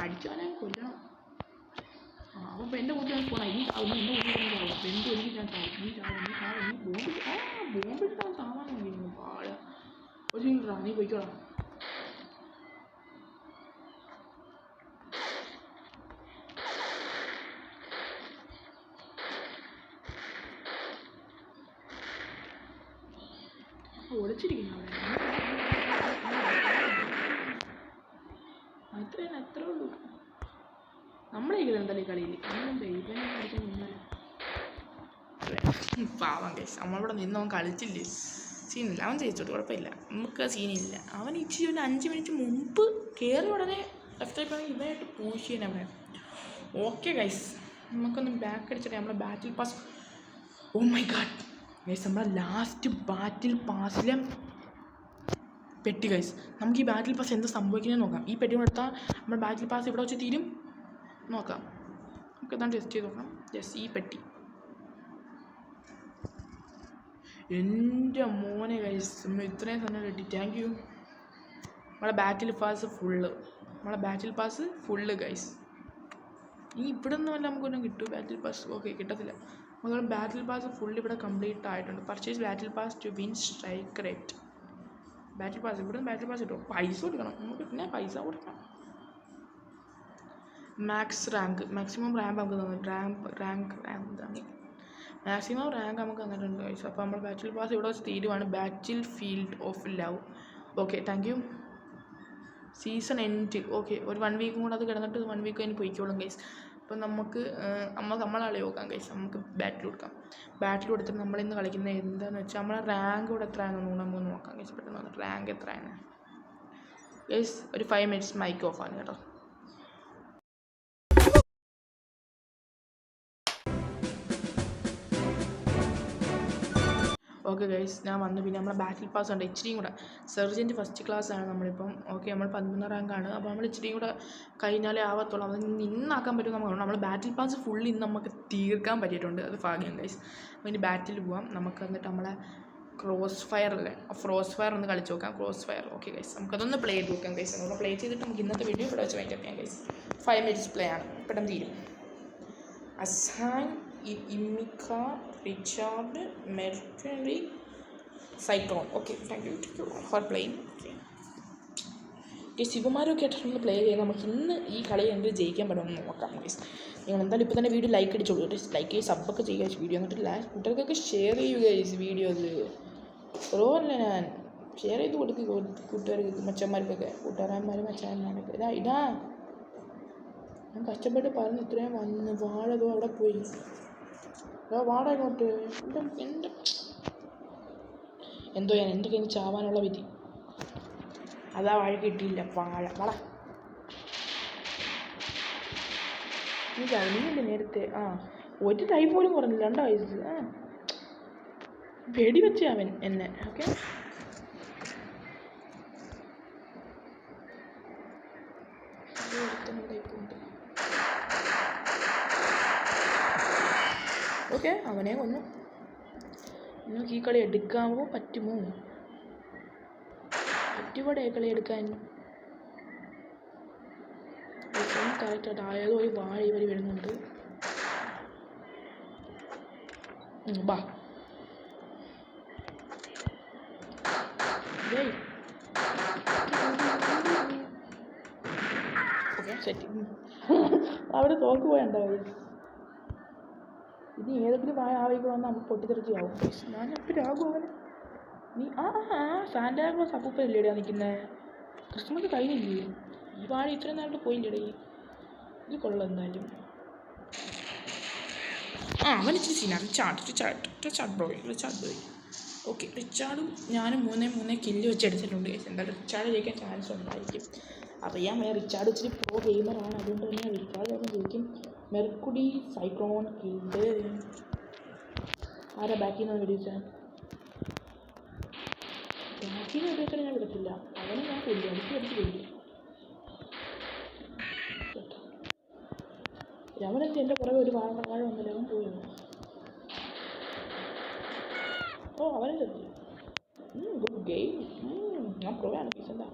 അടിച്ചാലേ കൊല്ലണം. അപ്പോൾ എൻ്റെ കൂട്ടി ഞാൻ പോകണം. ഈ ചാവും, എൻ്റെ കൂട്ടി ഞാൻ ചാവും. എന്ത് എനിക്ക് ഞാൻ ചാവും. ബോംബിട്ടാൻ സാമാനം കഴിയുന്നു വാഴ. ഒരു മിനിറ്റാ, നീ പോയിക്കോളാം. ഒളിച്ചിരിക്കുന്നു അവിടെ. അത്രേ ഉള്ളൂ. നമ്മളെ എന്തായാലും ഈ കളിയിൽ ഇവനെ കളിക്കാൻ നിന്നാലും പാവം കേസ്. നമ്മളിവിടെ നിന്ന് അവൻ കളിച്ചില്ലേ, സീനില്ല. അവൻ ജയിച്ചോട്ട് കുഴപ്പമില്ല, നമുക്ക് സീനില്ല. അവൻ ഇച്ചിരി ഒരു 5 മിനിറ്റ് മുമ്പ് കയറി ഉടനെ ലെഫ്റ്റ് ആയിപ്പോണെങ്കിൽ ഇവനായിട്ട് പോഷ് ചെയ്യാൻ അവിടെ. ഓക്കെ ഗൈസ്, നമുക്കൊന്ന് ബാക്ക് അടിച്ചിട്ട് നമ്മളെ battle pass. Oh my God guys, നമ്മളെ ലാസ്റ്റ് ബാറ്റിൽ പാസിലെ പെട്ടി ഗൈസ്. നമുക്ക് ഈ ബാറ്റിൽ പാസ് എന്ത് സംഭവിക്കുന്നത് നോക്കാം. ഈ പെട്ടി കൊടുത്താൽ നമ്മുടെ ബാറ്റിൽ പാസ് ഇവിടെ വെച്ച് തീരും. നോക്കാം, നമുക്ക് എന്താണ് ടെസ്റ്റ് ചെയ്ത് നോക്കാം. യെസ്, ഈ പെട്ടി. എൻ്റെ മോനെ ഗൈസ്, ഇത്രയും സമയം കിട്ടി. Thank you. നമ്മളെ ബാറ്റിൽ പാസ് ഫുള്ള് ഗൈസ്. ഈ ഇവിടെ നിന്ന് വല്ല നമുക്കൊന്നും കിട്ടും ബാറ്റിൽ പാസ്? ഓക്കെ, കിട്ടത്തില്ല. നമുക്ക് ബാറ്റിൽ പാസ് ഫുള്ള് ഇവിടെ കംപ്ലീറ്റ് ആയിട്ടുണ്ട്. Purchase battle pass to win strike rate. Battle pass ഇവിടെ നിന്ന് ബാറ്റിൽ പാസ് കിട്ടും. പൈസ കൊടുക്കണം നമുക്ക്, പിന്നെ പൈസ കൊടുക്കണം. മാക്സ് റാങ്ക്, മാക്സിമം റാങ്ക് നമുക്ക് തന്നു. മാക്സിമം റാങ്ക് നമുക്ക് തന്നിട്ടുണ്ട് ഗൈസ്. അപ്പോൾ നമ്മൾ ബാറ്റിൽ പാസ് ഇവിടെ വെച്ച് തീരുവാണ്. Battlefield of love. Okay, thank you. Season end. Okay, ഒരു 1 വീക്കും കൂടെ അത് കിടന്നിട്ട് 1 വീക്ക് കഴിഞ്ഞ് പോയിക്കോളും ഗൈസ്. അപ്പോൾ നമുക്ക് നമ്മളെ നോക്കാം ഗൈസ്. നമുക്ക് ബാറ്റിൽ കൊടുക്കാം. ബാറ്റിൽ കൊടുത്തിട്ട് നമ്മളിന്ന് കളിക്കുന്നത് എന്താണെന്ന് വെച്ചാൽ നമ്മളെ റാങ്ക് ഇവിടെ എത്രയാണെന്ന് നമുക്ക് നോക്കാം ഗൈസ്. പെട്ടെന്ന് റാങ്ക് എത്രയാണ് ഗൈസ്? ഒരു 5 മിനിറ്റ്സ് മൈക്ക് ഓഫ് ആണ് കേട്ടോ. ഓക്കെ ഗൈസ്, ഞാൻ വന്നു. പിന്നെ നമ്മളെ ബാറ്റിൽ പാസ് ഉണ്ട് ഇച്ചിരിയും കൂടെ. സെർജൻറ്റ് ഫസ്റ്റ് ക്ലാസ് ആണ് നമ്മളിപ്പം. ഓക്കെ, നമ്മൾ 11 റാങ്കാണ്. അപ്പോൾ നമ്മൾ ഇച്ചിരിയും കൂടെ കഴിഞ്ഞാലേ ആവത്തുള്ളൂ. അത് ഇന്നാക്കാൻ പറ്റും നമുക്ക്. നമ്മൾ ബാറ്റിൽ പാസ് ഫുള്ള് ഇന്ന് നമുക്ക് തീർക്കാൻ പറ്റിയിട്ടുണ്ട്. അത് ഭാഗ്യം ഗൈസ്. അപ്പോൾ ഇനി ബാറ്റിൽ പോവാം. നമുക്ക് എന്നിട്ട് നമ്മളെ ക്രോസ് ഫയർ ഒന്ന് കളിച്ച് നോക്കാം. Cross fire. ഓക്കെ ഗൈസ്, നമുക്കതൊന്ന് പ്ലേ ചെയ്ത് നോക്കാം ഗൈസ്. നമുക്ക് പ്ലേ ചെയ്തിട്ട് നമുക്ക് ഇന്നത്തെ വീഡിയോ ഇവിടെ വെച്ച് വൈൻഡപ്പ് ചെയ്യാം ഗൈസ്. 5 മിനിറ്റ്സ് പ്ലേ ആണ്, പെട്ടെന്ന് തീരും. അസാൻ, ഇമിക്ക, Richard, Mercury, Cyclone. Okay, thank you for playing. Okay, ശിവമാരൊക്കെ ആയിട്ടൊന്ന് പ്ലേ ചെയ്ത് നമുക്ക് ഇന്ന് ഈ കളി എന്ത് ജയിക്കാൻ പറ്റുമെന്ന് നോക്കാം ഗൈസ്. നിങ്ങൾ എന്തായാലും ഇപ്പോൾ തന്നെ വീഡിയോ ലൈക്ക് അടിച്ചോളൂ. ലൈക്ക് ചെയ്ത് സബ്ബൊക്കെ ചെയ്യുക വീഡിയോ. എന്നിട്ട് കൂട്ടുകാർക്കൊക്കെ ഷെയർ ചെയ്യുക ഗൈസ്. വീഡിയോസ് കുറവല്ല, ഞാൻ ഷെയർ ചെയ്ത് കൊടുക്കുക കൂട്ടുകാർക്ക്, മച്ചന്മാർക്കൊക്കെ, കൂട്ടുകാരന്മാരും മച്ചന്മാരൊക്കെ. ഇതാ ഞാൻ കഷ്ടപ്പെട്ട് പറഞ്ഞ് ഇത്രയും വന്ന് വാഴതോ അവിടെ പോയി. വാട ഇങ്ങോട്ട്. എൻ്റെ എന്തോ ഞാൻ എൻ്റെ കയ്യിൽ ചാവാനുള്ള വിധി. അതാ വാഴ കിട്ടിയില്ല. വാഴ നീ ചാവും. നീ നേരത്തെ ഒരു ടൈപ്പ് പോലും കുറഞ്ഞില്ല 2 വയസ്സ്. വെടി വെച്ച് അവൻ എന്നെ. ഓക്കെ, ഓക്കെ അവനെ കൊന്നു. നിങ്ങൾക്ക് ഈ കളി എടുക്കാമോ? പറ്റുമോ? പറ്റുകൂടെ കളി എടുക്കാൻ? കറക്റ്റായിട്ട് ആയതോ ഒരു വാഴ ഇവർ വരുന്നുണ്ട്. ബാ സെറ്റ്. അവിടെ തോക്ക് പോയണ്ടാവും. ഇനി ഏതെങ്കിലും ആവേക്ക് വന്നാൽ നമുക്ക് പൊട്ടിത്തെറിച്ച് ആവും. ഞാൻ എപ്പോഴാകും അവന്? നീ സാന്റാക്ലോസ് അപ്പൂപ്പനല്ലേടാ നിൽക്കുന്നത്? ക്രിസ്മസ് കഴിഞ്ഞില്ലേ? ഈ വാഴ ഇത്രയും നാളിട്ട് പോയില്ലേടേ? ഇത് കൊള്ളാം എന്തായാലും. അവൻ ഇച്ചിരി സീന. Richard boy. ഓക്കെ, റിച്ചാർഡും ഞാനും 3 കില്ല് വെച്ച് എടുത്തിട്ടുണ്ട്. എന്തായാലും റിച്ചാർഡ് ജയിക്കാൻ ചാൻസ് ഉണ്ടായിരിക്കും. അറിയാം, റിച്ചാർഡ് ഇച്ചിരി പ്രോ ഗെയിമറാണ്. അതുകൊണ്ട് തന്നെ റിച്ചാർഡ് ജയിക്കും. മെർക്കുഡി സൈക്ലോൺ കിൽഡ്. ആരാ ബാക്കിൽ നിന്ന് വെടിവെച്ചാൽ? ബാക്കിൽ നിന്ന് വെടിവെച്ചാൽ ഞാൻ വിടത്തില്ല. അവനെ ഞാൻ കൊല്ലും. എനിക്ക് എടുത്ത് കൊല്ലും. അവനെത്തി എൻ്റെ പുറകെ ഒരു വാഴ വന്നില്ല. അവൻ പോയോ? അവനെ ചെത്തി. Good game. ഞാൻ പ്രൊവാണ് പീസ്. എന്താ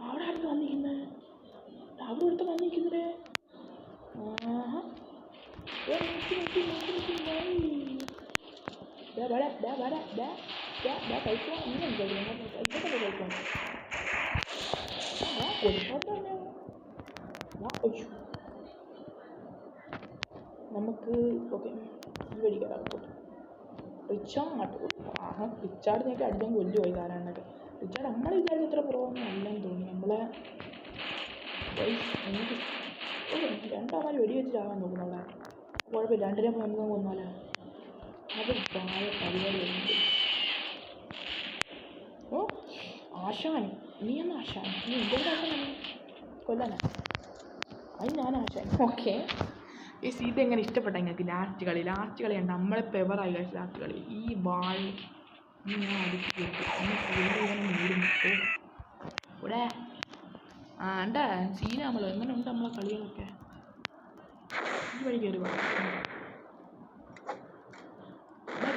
അവിടെ അടുത്ത് വന്നിരിക്കുന്നത്? അവിടെ അടുത്ത് വന്നിരിക്കുന്നേ. നമുക്ക് ഓക്കെ ഈ വഴി കയറാം. റിച്ചാർഡിനെയൊക്കെ അടിച്ചാൽ കൊല്ലു പോയി കാരാനൊക്കെ. റിച്ചാർഡ് നമ്മളെ വിചാരിച്ച എത്ര കുറവൊന്നും അല്ലെന്ന് തോന്നി. നമ്മളെ എനിക്ക് 2 വെടിവെച്ച് ചാകാൻ നോക്കുന്നവിടെ. കുഴപ്പമില്ല, 2 നമുക്ക് കൊന്നാലോ? അത് താഴെ പരിപാടി വരുന്നുണ്ട്. ആശാൻ, നീ എന്നാ ആശാൻ? നീ എന്തെങ്കിലും ആശാനാണ് കൊല്ലാനാ? അത് ഞാൻ ആശാൻ. ഓക്കെ, ഈ സീത എങ്ങനെ ഇഷ്ടപ്പെട്ട നിങ്ങൾക്ക്? ലാസ്റ്റ് കളിയാണ് നമ്മളെ പെവറായി കഴിച്ചു. ലാസ്റ്റ് കളി ഈ വാൾ ഞാൻ അടിച്ചു ഇവിടെ എന്താ സീന നമ്മളോ? എങ്ങനെ ഉണ്ട് നമ്മളെ കളികളൊക്കെ? ഈ വഴി കയറി ബൈ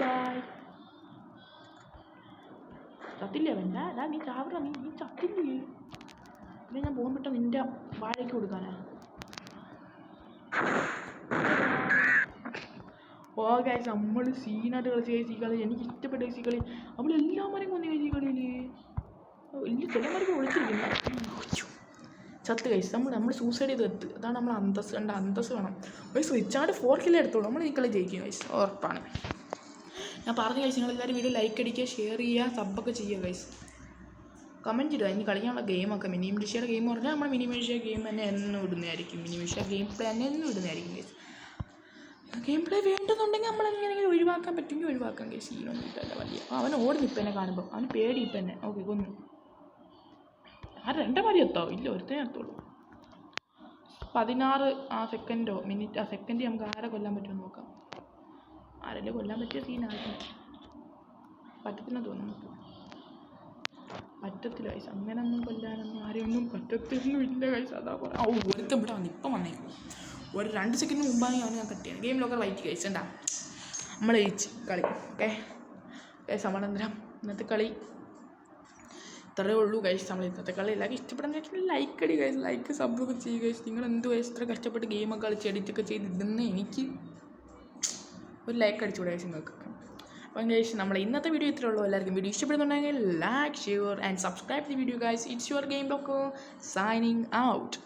ബൈ. ചത്തില്ലേ അവൻ്റെ? നീ ചാവറ, നീ ചത്തില്ലേ? പിന്നെ ഞാൻ പോകുമ്പോൾ പെട്ടെന്ന് നിൻ്റെ വാഴയ്ക്ക് കൊടുക്കാനാ. ഗൈസ്, നമ്മൾ സീനായിട്ട് കളിച്ച് കഴിച്ച് ഈ കളി എനിക്ക് ഇഷ്ടപ്പെട്ട ഈ കളി. നമ്മളെല്ലാവരെയും കൊന്നു കഴിച്ച് ഈ കളിയിൽ. വലിയ ചിലമാർക്ക് വിളിച്ചിരിക്കുന്നു. ചത്ത് കഴിച്ച് നമ്മൾ സൂസൈഡ് ചെയ്ത് എത്തുക. അതാണ് നമ്മൾ അന്തസ് കണ്ട. അന്തസ് വേണം ഗൈസ്. റിച്ചാർഡ് 4 കിലോ എടുത്തോളൂ. നമ്മൾ ഈ കളി ജയിക്കും ഗൈസ്, ഉറപ്പാണ്. ഞാൻ പറഞ്ഞു ഗൈസ്, നിങ്ങളെല്ലാവരും വീഡിയോ ലൈക്ക് അടിക്കുക, ഷെയർ ചെയ്യുക, സബ്ബൊക്കെ ചെയ്യുക ഗൈസ്. കമൻറ്റ് ഇടുക. ഇനി കളിക്കാനുള്ള ഗെയിമൊക്കെ മിനിമിലിഷ്യയുടെ ഗെയിം പറഞ്ഞാൽ നമ്മൾ മിനിമിലിഷ്യ ഗെയിം തന്നെ എന്നും ഇടുന്നതായിരിക്കും. മിനിമിലിഷ്യ ഗെയിം പ്ലേ തന്നെ എന്നും ഇടുന്നതായിരിക്കും ഗൈസ്. ഗെയിം പ്ലേ വേണ്ടെന്നുണ്ടെങ്കിൽ നമ്മൾ എങ്ങനെയെങ്കിലും ഒഴിവാക്കാൻ പറ്റുമെങ്കിൽ ഒഴിവാക്കാം ഗൈസ്. സീനൊന്നും ഇട്ടല്ല വലിയ. അവൻ ഓടി നിൽപ്പം എന്നെ കാണുമ്പോൾ. അവന് പേടി ഇപ്പം എന്നെ. ഓക്കെ, കൊന്നു. 2 മാരി എത്തോ? ഇല്ല, ഒരുത്തേ എത്തുള്ളൂ. 16 സെക്കൻഡോ മിനിറ്റ് സെക്കൻഡ് നമുക്ക് ആരെ കൊല്ലാൻ പറ്റുമെന്ന് നോക്കാം. ആരെല്ലാം കൊല്ലാൻ പറ്റിയ സീനായിരുന്നു. പറ്റത്തില്ലെന്ന് തോന്നുന്നു. പറ്റത്തില്ല ഗൈസ്, അങ്ങനെയൊന്നും കൊല്ലാനൊന്നും ആരെയൊന്നും പറ്റത്തൊന്നുമില്ല ഗൈസ്. അതാ പറയാം. ഒരുത്തം ഇവിടെ വന്നു. ഇപ്പം വന്നേക്കും. ഒരു 2 സെക്കൻഡിന് മുമ്പാണ് ഞാൻ കട്ടിയാണ്. Game Locker white guys. എന്താ നമ്മൾ ജയിച്ച് കളി. ഓക്കെ ഗൈസ്, നമ്മളെന്തരം ഇന്നത്തെ കളി ഇത്രയേ ഉള്ളൂ ഗൈസ്. നമ്മൾ ഇന്നത്തെ കളി എല്ലാവർക്കും ഇഷ്ടപ്പെടുന്ന ലൈക്ക് അടി ഗൈസ്. ലൈക്ക് സബ്ബൊക്കെ ചെയ്യുക ഗൈസ്. നിങ്ങൾ എന്ത് ഗൈസ് ഇത്ര കഷ്ടപ്പെട്ട് ഗെയിമൊക്കെ കളിച്ച് എഡിറ്റൊക്കെ ചെയ്ത് ഇതെന്ന് എനിക്ക് ഒരു ലൈക്ക് അടിച്ചുകൂടെ ഗൈസ് നിങ്ങൾക്ക്? അപ്പം ഗൈസ്, നമ്മൾ ഇന്നത്തെ വീഡിയോ ഇത്രയേ ഉള്ളൂ. എല്ലാവർക്കും വീഡിയോ ഇഷ്ടപ്പെടുന്നുണ്ടെങ്കിൽ like, share and subscribe the video guys. It's your Game Locker signing out.